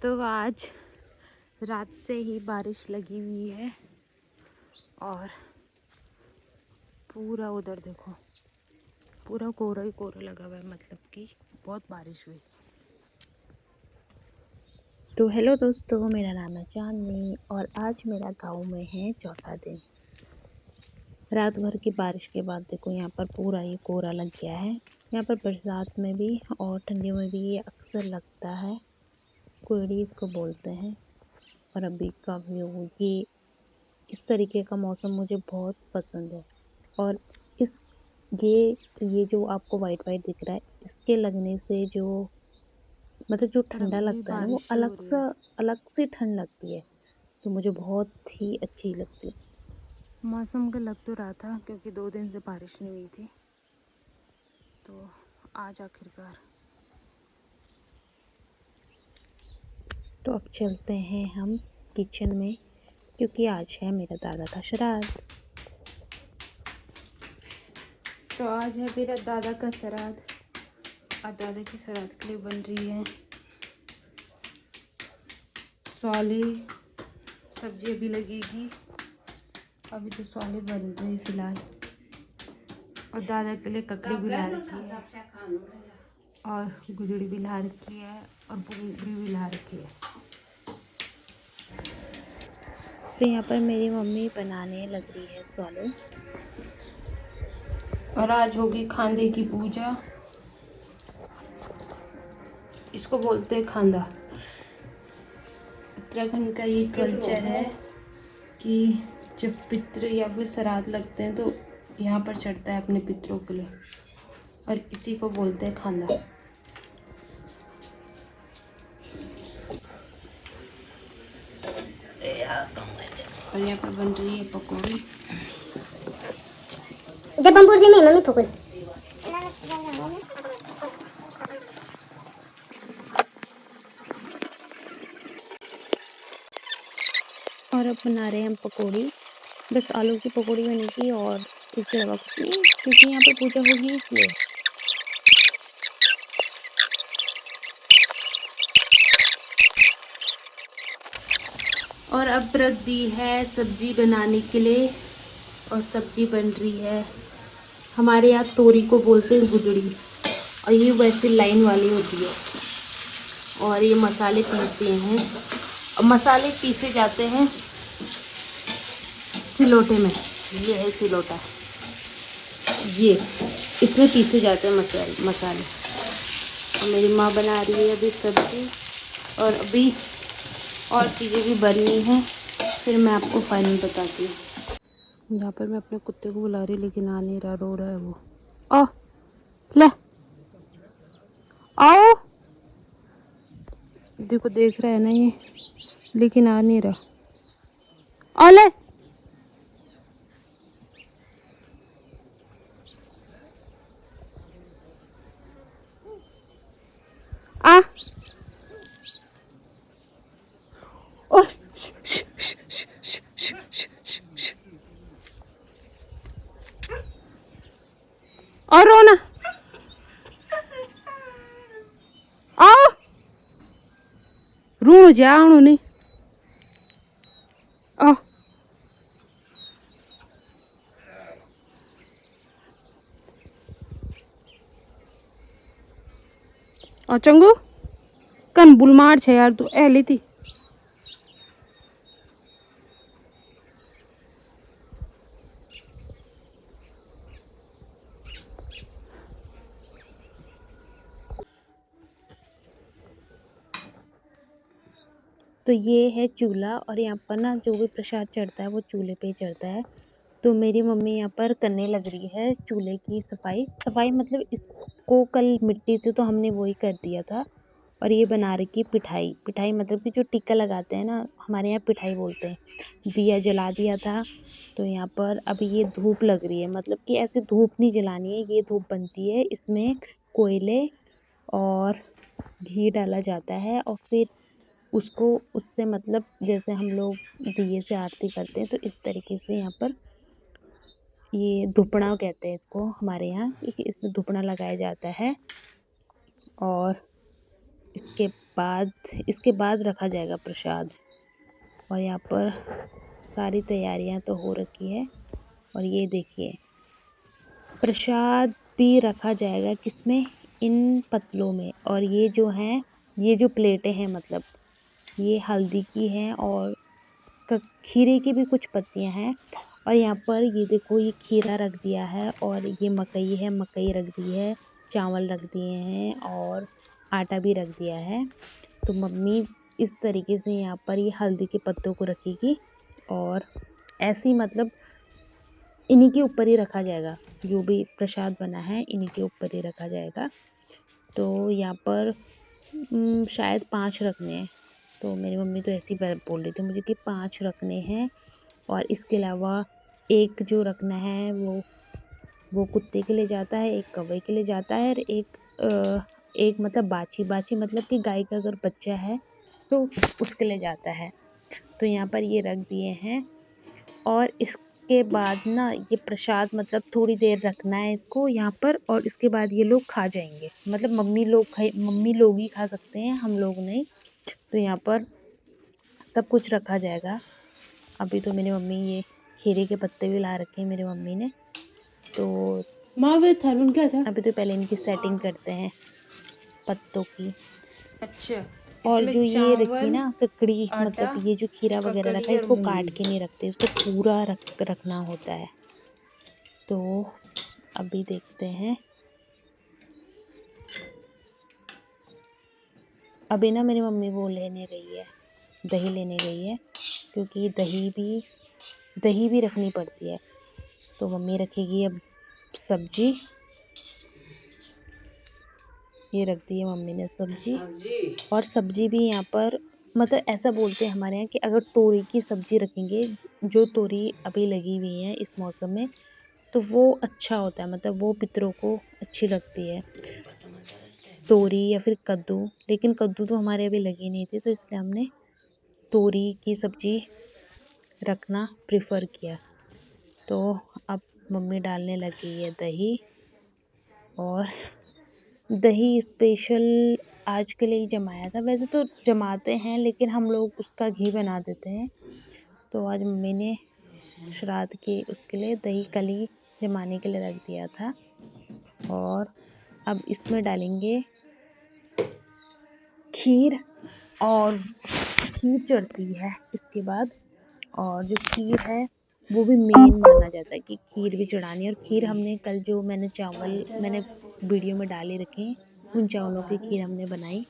तो आज रात से ही बारिश लगी हुई है और पूरा उधर देखो, पूरा कोहरा ही कोहरा लगा हुआ है, मतलब कि बहुत बारिश हुई। तो हेलो दोस्तों, मेरा नाम है चांदनी और आज मेरा गांव में है चौथा दिन। रात भर की बारिश के बाद देखो यहाँ पर पूरा ही कोहरा लग गया है। यहाँ पर बरसात में भी और ठंडियों में भी ये अक्सर लगता है, कोहड़ी इसको बोलते हैं। और अभी का व्यू, ये इस तरीके का मौसम मुझे बहुत पसंद है। और इस ये जो आपको वाइट वाइट दिख रहा है, इसके लगने से जो मतलब जो और ठंडा अभी भी लगता है ना, वो बारिश ही हो रही है। अलग सी ठंड लगती है, तो मुझे बहुत ही अच्छी लगती है। मौसम का लग तो रहा था क्योंकि 2 दिन से बारिश नहीं हुई थी, तो आज आखिरकार। तो अब चलते हैं हम किचन में, क्योंकि आज है मेरा दादा का श्राद्ध। तो आज है मेरा दादा का श्राद्ध और दादा के श्राद्ध के लिए बन रही है स्वाले। सब्जी अभी लगेगी, अभी तो स्वाले बन रही फिलहाल। और दादा के लिए ककड़ी भी ला रखी है और गुजड़ी भी ला रखी है और बुंगरी भी ला रखी है। तो यहाँ पर मेरी मम्मी बनाने लग रही है स्वाले। और आज होगी खांदे की पूजा, इसको बोलते हैं खांदा। उत्तराखंड का ये कल्चर है कि जब पितृ या फिर श्राद्ध लगते हैं तो यहाँ पर चढ़ता है अपने पितरों के लिए, और इसी को बोलते हैं खांदा। और यहाँ पर बन रही है पकौड़ी। जब हम पूछे में मम्मी फुकुल और अब बना रहे हैं हम पकौड़ी। बस आलू की पकौड़ी बनेगी और इसके अलावा कुछ नहीं, क्योंकि यहाँ पर पूजा होगी इसलिए। और अब रख दी है सब्जी बनाने के लिए, और सब्जी बन रही है। हमारे यहाँ तोरी को बोलते हैं गुदड़ी, और ये वैसे लाइन वाली होती है। और ये मसाले पीसते हैं, और मसाले पीसे जाते हैं सिलोटे में। ये है सिलोटा, ये इसमें पीसे जाते हैं मसाले। और मेरी माँ बना रही है अभी सब्जी, और अभी और चीज़ें भी बननी हैं, फिर मैं आपको फाइनल बताती हूँ। यहाँ पर मैं अपने कुत्ते को बुला रही, लेकिन आ नहीं रहा, रो रहा है वो। ओ ले आओ, देखो देख रहा है ना ये, लेकिन आ नहीं रहा। ओ ले आ ओ और रोना आओ, रू जाओ नहीं आ। और चंगू कन बुलमार छे यार, तू ए ली थी। तो ये है चूल्हा, और यहाँ पर ना जो भी प्रसाद चढ़ता है वो चूल्हे पे ही चढ़ता है। तो मेरी मम्मी यहाँ पर करने लग रही है चूल्हे की सफाई मतलब इसको कल मिट्टी से तो हमने वही कर दिया था। और ये बना रखी पिठाई मतलब कि जो टिक्का लगाते हैं ना, हमारे यहाँ पिठाई बोलते हैं। दिया जला दिया था, तो यहाँ पर अभी ये धूप लग रही है। मतलब कि ऐसे धूप नहीं जलानी है, ये धूप बनती है, इसमें कोयले और घी डाला जाता है, और फिर उसको उससे मतलब जैसे हम लोग दिए से आरती करते हैं, तो इस तरीके से यहाँ पर ये धुपड़ा कहते हैं इसको हमारे यहाँ, इसमें धुपड़ा लगाया जाता है। और इसके बाद रखा जाएगा प्रसाद। और यहाँ पर सारी तैयारियां तो हो रखी है। और ये देखिए प्रसाद भी रखा जाएगा किसमें, इन पतलों में। और ये जो प्लेटें हैं मतलब ये हल्दी की हैं और खीरे की भी कुछ पत्तियां हैं। और यहाँ पर ये देखो ये खीरा रख दिया है और ये मकई है, मकई रख दी है, चावल रख दिए हैं और आटा भी रख दिया है। तो मम्मी इस तरीके से यहाँ पर ये हल्दी के पत्तों को रखेगी और ऐसे ही मतलब इन्हीं के ऊपर ही रखा जाएगा। जो भी प्रसाद बना है इन्हीं के ऊपर ही रखा जाएगा। तो यहाँ पर शायद 5 रखने हैं। तो मेरी मम्मी तो ऐसी बोल रही थी मुझे कि 5 रखने हैं। और इसके अलावा एक जो रखना है वो कुत्ते के लिए जाता है, एक कौवे के लिए जाता है और एक मतलब बाछी मतलब कि गाय का अगर बच्चा है तो उसके लिए जाता है। तो यहाँ पर ये रख दिए हैं। और इसके बाद ना ये प्रसाद मतलब थोड़ी देर रखना है इसको यहाँ पर और इसके बाद ये लोग खा जाएंगे। मतलब मम्मी लोग ही खा सकते हैं, हम लोग नहीं। तो यहाँ पर सब कुछ रखा जाएगा। अभी तो मेरी मम्मी ये खीरे के पत्ते भी ला रखे हैं मेरी मम्मी ने। तो माँ वे थालून क्या था? अभी तो पहले इनकी सेटिंग करते हैं पत्तों की। अच्छा, और इसमें जो ये रखी ना चावल, ककड़ी आटा, मतलब ये जो खीरा वगैरह रखा ककड़ी है और इसको काट मूंगली। के नहीं रखते, इसको पूरा रखना होता है। तो अभी देखते हैं। अभी ना मेरी मम्मी वो लेने गई है, दही लेने गई है क्योंकि दही भी रखनी पड़ती है। तो मम्मी रखेगी अब सब्जी। ये रख दी है मम्मी ने सब्जी। और सब्जी भी यहाँ पर मतलब ऐसा बोलते हैं हमारे यहाँ कि अगर तोरी की सब्जी रखेंगे, जो तोरी अभी लगी हुई है इस मौसम में, तो वो अच्छा होता है, मतलब वो पितरों को अच्छी लगती है तोरी या फिर कद्दू। लेकिन कद्दू तो हमारे अभी लगी नहीं थी तो इसलिए हमने तोरी की सब्जी रखना प्रेफर किया। तो अब मम्मी डालने लगी है दही। और दही स्पेशल आज के लिए ही जमाया था, वैसे तो जमाते हैं लेकिन हम लोग उसका घी बना देते हैं। तो आज मम्मी ने श्राद्ध के उसके लिए दही कल ही जमाने के लिए रख दिया था। और अब इसमें डालेंगे खीर। और खीर चढ़ती है इसके बाद। और जो खीर है वो भी मेन माना जाता है कि खीर भी चढ़ानी है। और खीर हमने कल जो मैंने वीडियो में डाले रखे हैं उन चावलों की खीर हमने बनाई।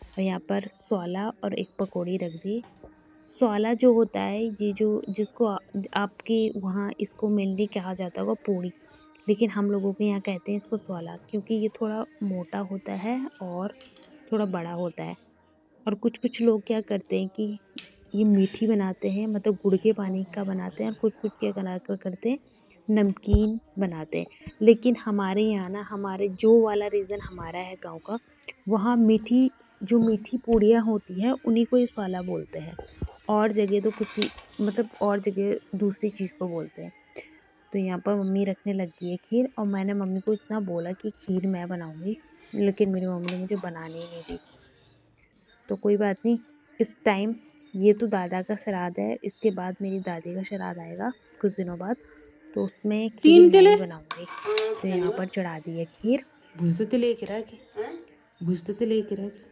और यहाँ पर स्वाला और एक पकौड़ी रख दी। स्वाला जो होता है ये जो जिसको आपके वहाँ इसको मेनली कहा जाता होगा पूड़ी, लेकिन हम लोगों के यहाँ कहते हैं इसको स्वाला क्योंकि ये थोड़ा मोटा होता है और थोड़ा बड़ा होता है। और कुछ कुछ लोग क्या करते हैं कि ये मीठी बनाते हैं, मतलब गुड़ के पानी का बनाते हैं। और कुछ कुछ क्या करते हैं नमकीन बनाते हैं। लेकिन हमारे यहाँ ना हमारे जो वाला रीजन हमारा है गाँव का, वहाँ मीठी पूड़ियाँ होती हैं उन्हीं को ही स्वाला बोलते हैं। और जगह तो कुछ ही मतलब और जगह दूसरी चीज़ को बोलते हैं। तो यहाँ पर मम्मी रखने लगी है खीर। और मैंने मम्मी को इतना बोला कि खीर मैं बनाऊंगी, लेकिन मेरी मम्मी ने मुझे बनाने ही नहीं दी। तो कोई बात नहीं, इस टाइम ये तो दादा का श्राद्ध है, इसके बाद मेरी दादी का श्राद्ध आएगा कुछ दिनों बाद। तो उसमें खीर तीन के मैं ही लिए बनाऊंगी। तो यहाँ पर चढ़ा दी है खीर। भुजते लेके रखे, भुजते लेके रखे।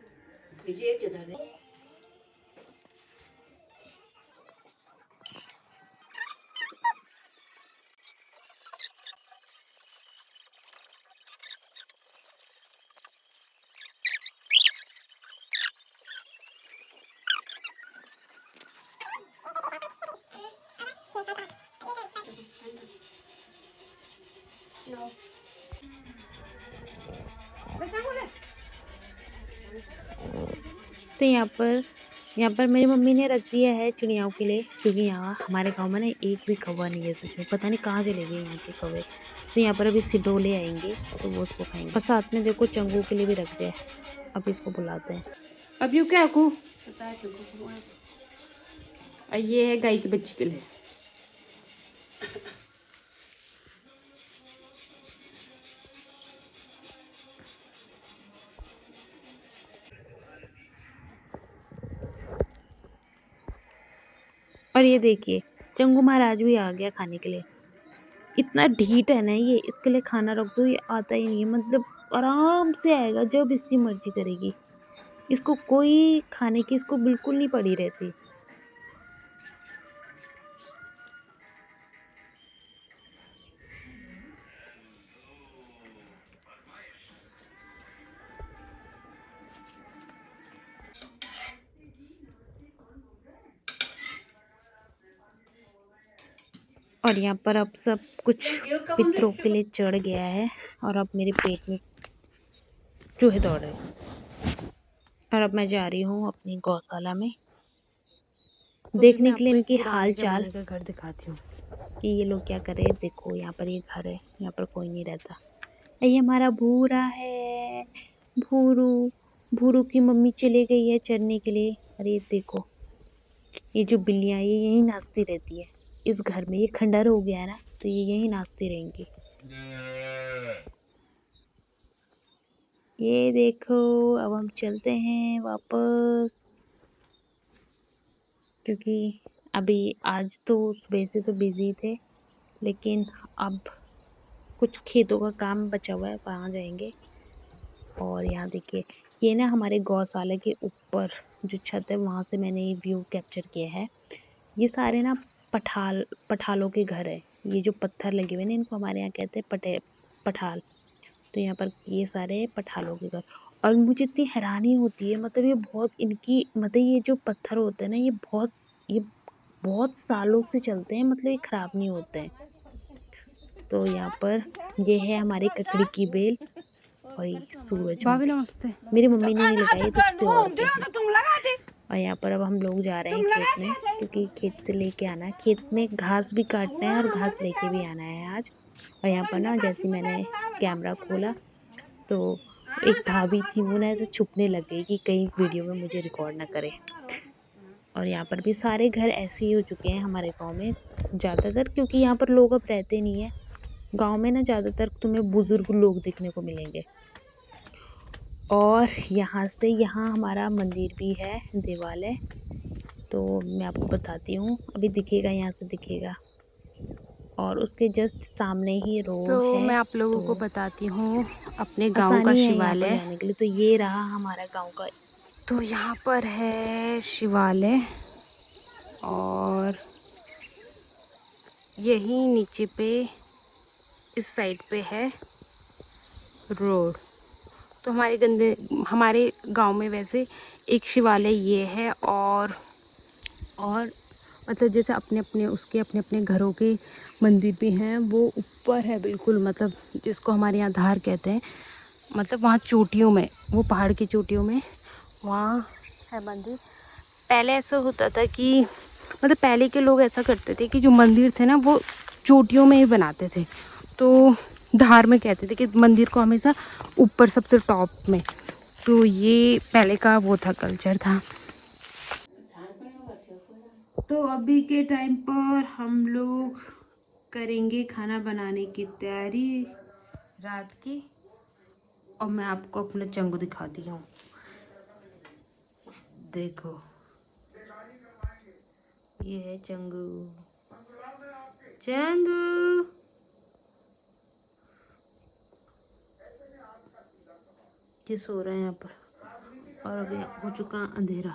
तो यहाँ पर मेरी मम्मी ने रख दिया है चिड़ियाओं के लिए, क्योंकि यहाँ हमारे गांव में ना एक भी कौवा नहीं है सच में, पता नहीं कहाँ चले गए यहाँ के कौवे। तो यहाँ पर अभी सिडोले आएंगे तो वो उसको खाएंगे। और साथ में देखो चंगू के लिए भी रख दिया है, अब इसको बुलाते हैं। अब यू क्या को ये है गाय के बच्चे के लिए। और ये देखिए चंगू महाराज भी आ गया खाने के लिए। इतना ढीठ है ना ये, इसके लिए खाना रख दो ये आता ही नहीं है, मतलब आराम से आएगा जब इसकी मर्जी करेगी। इसको कोई खाने की इसको बिल्कुल नहीं पड़ी रहती। और यहाँ पर अब सब कुछ पितरों के लिए चढ़ गया है और अब मेरे पेट में चूहे दौड़ रहे हैं। और अब मैं जा रही हूँ अपनी गौशाला में देखने के लिए इनकी हाल चाल का घर दिखाती हूँ कि ये लोग क्या कर रहे हैं। देखो यहाँ पर ये घर है, यहाँ पर कोई नहीं रहता। ये हमारा भूरा है, भूरू। भूरू की मम्मी चली गई है चरने के लिए। अरे देखो ये जो बिल्लियाँ ये यहीं नाचती रहती है इस घर में। ये खंडर हो गया है ना तो ये यहीं नाचती रहेंगी। ये देखो अब हम चलते हैं वापस, क्योंकि अभी आज तो सुबह से तो बिजी थे, लेकिन अब कुछ खेतों का काम बचा हुआ है, वहाँ जाएंगे। और यहाँ देखिए ये ना हमारे गौशाला के ऊपर जो छत है वहाँ से मैंने ये व्यू कैप्चर किया है। ये सारे ना पठालों के घर है। ये जो पत्थर लगे हुए ना इनको हमारे यहाँ कहते हैं पठाल। तो यहाँ पर ये सारे पठालों के घर। और मुझे इतनी हैरानी होती है, मतलब ये बहुत इनकी मतलब ये जो पत्थर होते हैं ना ये बहुत सालों से चलते हैं, मतलब ये खराब नहीं होते हैं। तो यहाँ पर ये है हमारी ककड़ी की बेल और ये सूरजमुखी। नमस्ते। मेरी मम्मी ने नहीं लगाई तो किसी और के हैं। और यहाँ पर अब हम लोग जा रहे हैं खेत में, क्योंकि खेत से लेके आना है। खेत में घास भी काटना है और घास लेके भी आना है आज। और यहाँ पर ना जैसे मैंने कैमरा खोला तो एक भाभी थी वो ना ऐसे छुपने लग गई कि कहीं वीडियो में मुझे रिकॉर्ड ना करे। और यहाँ पर भी सारे घर ऐसे ही हो चुके हैं हमारे गांव में ज़्यादातर, क्योंकि यहाँ पर लोग अब रहते नहीं है। गांव में ना ज़्यादातर तुम्हें बुजुर्ग लोग देखने को मिलेंगे। और यहाँ से यहाँ हमारा मंदिर भी है, देवालय। तो मैं आपको बताती हूँ, अभी दिखेगा, यहाँ से दिखेगा। और उसके जस्ट सामने ही रोड तो है। मैं आप लोगों तो को बताती हूँ अपने गांव का आसानी है यहाँ पर शिवालय। जाने के लिए। तो ये रहा हमारा गांव का। तो यहाँ पर है शिवालय और यही नीचे पे इस साइड पे है रोड। तो हमारे गांव में वैसे एक शिवालय ये है और मतलब जैसे अपने अपने घरों के मंदिर भी हैं। वो ऊपर है बिल्कुल, मतलब जिसको हमारे यहाँ धार कहते हैं। मतलब वहाँ चोटियों में, वो पहाड़ की चोटियों में वहाँ है मंदिर। पहले ऐसा होता था कि मतलब पहले के लोग ऐसा करते थे कि जो मंदिर थे ना वो चोटियों में ही बनाते थे। तो धार में कहते थे कि मंदिर को हमेशा ऊपर सबसे टॉप में। तो ये पहले का वो था, कल्चर था। तो अभी के टाइम पर हम लोग करेंगे खाना बनाने की तैयारी रात की। और मैं आपको अपना चंगू दिखाती हूँ। देखो ये है चंगू। चंगू ये सो रहा है यहाँ पर। और अभी हो चुका अंधेरा।